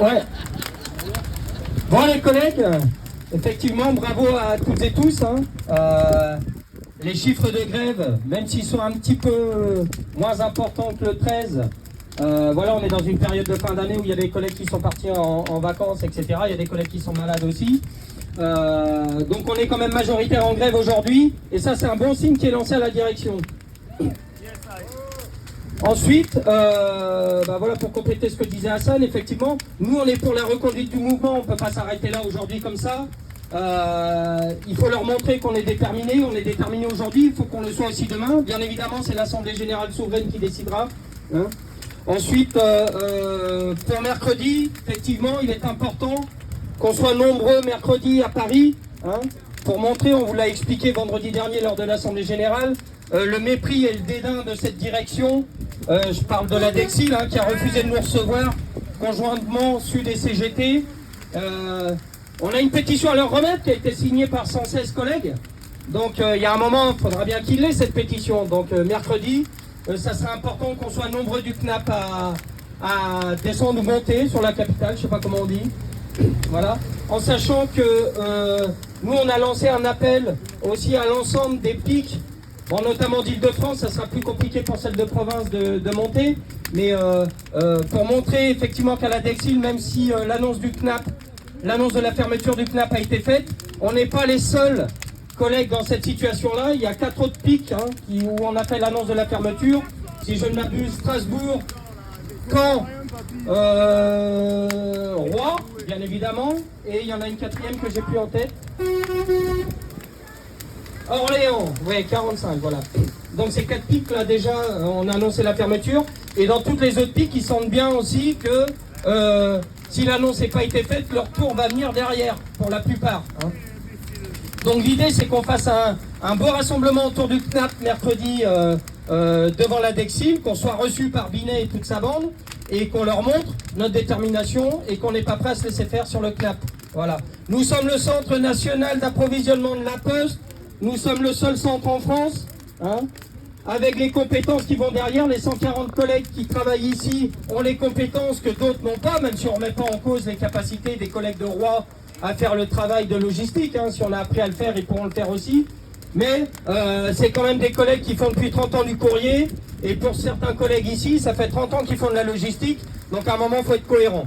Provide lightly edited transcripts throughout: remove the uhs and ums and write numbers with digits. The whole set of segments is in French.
Ouais. Bon les collègues, effectivement bravo à toutes et tous. Les chiffres de grève, même s'ils sont un petit peu moins importants que le 13, voilà, on est dans une période de fin d'année où il y a des collègues qui sont partis en vacances, etc. Il y a des collègues qui sont malades aussi. Donc on est quand même majoritaire en grève aujourd'hui, et ça c'est un bon signe qui est lancé à la direction. Ensuite, voilà, pour compléter ce que disait Hassan, effectivement, nous on est pour la reconduite du mouvement, on ne peut pas s'arrêter là aujourd'hui comme ça. Il faut leur montrer qu'on est déterminé aujourd'hui, il faut qu'on le soit aussi demain. Bien évidemment, c'est l'Assemblée Générale Souveraine qui décidera. Hein. Ensuite, pour mercredi, effectivement, il est important qu'on soit nombreux mercredi à Paris, hein, pour montrer, on vous l'a expliqué vendredi dernier lors de l'Assemblée Générale, le mépris et le dédain de cette direction. Je parle de la DECSIL, hein, qui a refusé de nous recevoir, conjointement Sud et CGT. On a une pétition à leur remettre qui a été signée par 116 collègues. Donc il y a un moment, il faudra bien qu'il l'ait cette pétition. Donc mercredi, ça serait important qu'on soit nombreux du CNAP à descendre ou monter sur la capitale, je ne sais pas comment on dit. Voilà. En sachant que nous on a lancé un appel aussi à l'ensemble des pics, bon, notamment d'Île-de-France, ça sera plus compliqué pour celle de province de monter. Mais pour montrer effectivement qu'à la DECSIL, même si l'annonce de la fermeture du CNAP a été faite, on n'est pas les seuls collègues dans cette situation-là. Il y a 4 autres pics, hein, où on a fait l'annonce de la fermeture. Si je ne m'abuse, Strasbourg, Caen, Rouen, bien évidemment. Et il y en a une 4e que j'ai plus en tête. Orléans, oui, 45, voilà. Donc ces 4 pics là déjà, on a annoncé la fermeture. Et dans toutes les autres pics, ils sentent bien aussi que si l'annonce n'a pas été faite, leur tour va venir derrière, pour la plupart. Hein. Donc l'idée, c'est qu'on fasse un beau rassemblement autour du CNAP mercredi devant la DECSIL, qu'on soit reçu par Binet et toute sa bande, et qu'on leur montre notre détermination et qu'on n'est pas prêt à se laisser faire sur le CNAP. Voilà. Nous sommes le centre national d'approvisionnement de la Poste. Nous sommes le seul centre en France, hein, avec les compétences qui vont derrière. Les 140 collègues qui travaillent ici ont les compétences que d'autres n'ont pas, même si on ne remet pas en cause les capacités des collègues de Rouen à faire le travail de logistique. Hein. Si on a appris à le faire, ils pourront le faire aussi. Mais c'est quand même des collègues qui font depuis 30 ans du courrier. Et pour certains collègues ici, ça fait 30 ans qu'ils font de la logistique. Donc à un moment, il faut être cohérent.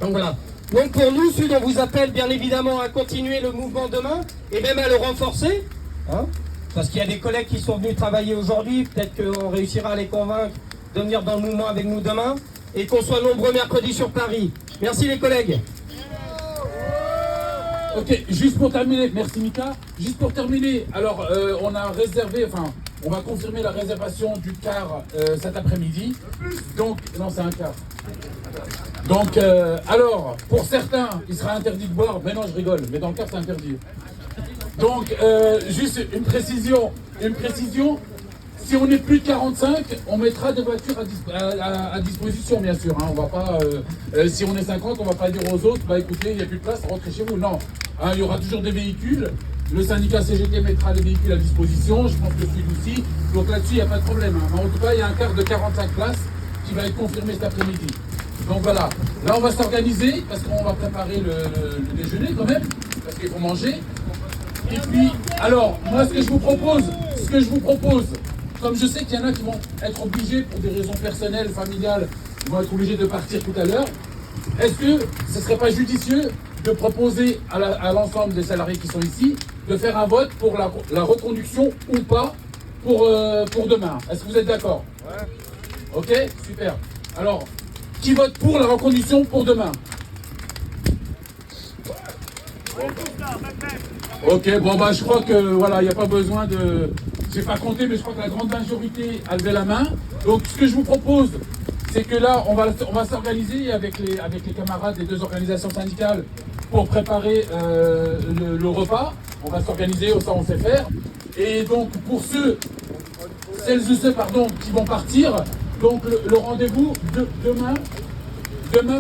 Donc voilà. Donc pour nous, Sud, on vous appelle bien évidemment à continuer le mouvement demain et même à le renforcer. Hein, parce qu'il y a des collègues qui sont venus travailler aujourd'hui. Peut-être qu'on réussira à les convaincre de venir dans le mouvement avec nous demain. Et qu'on soit nombreux mercredi sur Paris. Merci les collègues. Ok, juste pour terminer, merci Mika. Juste pour terminer, alors on a réservé, enfin, on va confirmer la réservation du car cet après-midi. Donc, non, c'est un car. Donc, alors, pour certains, il sera interdit de boire. Mais non, je rigole, mais dans le car, c'est interdit. Donc, juste une précision. Si on est plus de 45, on mettra des voitures à disposition, bien sûr. Hein. On va pas, si on est 50, on va pas dire aux autres, bah écoutez, il n'y a plus de place, rentrez chez vous. Non, hein, il y aura toujours des véhicules. Le syndicat CGT mettra les véhicules à disposition. Je pense que Sud aussi. Donc là-dessus, il n'y a pas de problème. Hein. Mais en tout cas, il y a un quart de 45 places qui va être confirmé cet après-midi. Donc voilà. Là, on va s'organiser parce qu'on va préparer le déjeuner quand même, parce qu'il faut manger. Et puis, alors, moi, ce que je vous propose, comme je sais qu'il y en a qui vont être obligés pour des raisons personnelles, familiales, ils vont être obligés de partir tout à l'heure, est-ce que ce ne serait pas judicieux de proposer à l'ensemble des salariés qui sont ici de faire un vote pour la reconduction ou pas pour demain? Est-ce que vous êtes d'accord? Ouais. Ok, super. Alors, qui vote pour la reconduction pour demain? Ok, bon bah je crois que voilà, il n'y a pas besoin de... J'ai pas compté, mais je crois que la grande majorité a levé la main. Donc ce que je vous propose, c'est que là, on va s'organiser avec les camarades des deux organisations syndicales pour préparer le repas. On va s'organiser, ça on sait faire. Et donc pour celles ou ceux qui vont partir, donc le rendez-vous demain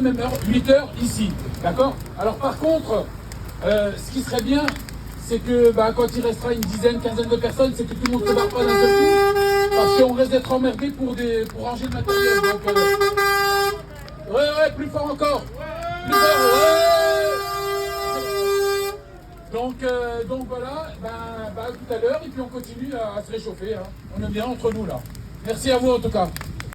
même heure, 8h ici. D'accord? Alors par contre, ce qui serait bien, c'est que quand il restera une dizaine, quinzaine de personnes, c'est que tout le monde ne se barre pas d'un seul coup, parce qu'on risque d'être emmerdé pour ranger le matériel. Donc, ouais, plus fort encore. Plus fort, ouais. Donc voilà, à tout à l'heure, et puis on continue à se réchauffer. Hein. On est bien entre nous là. Merci à vous en tout cas.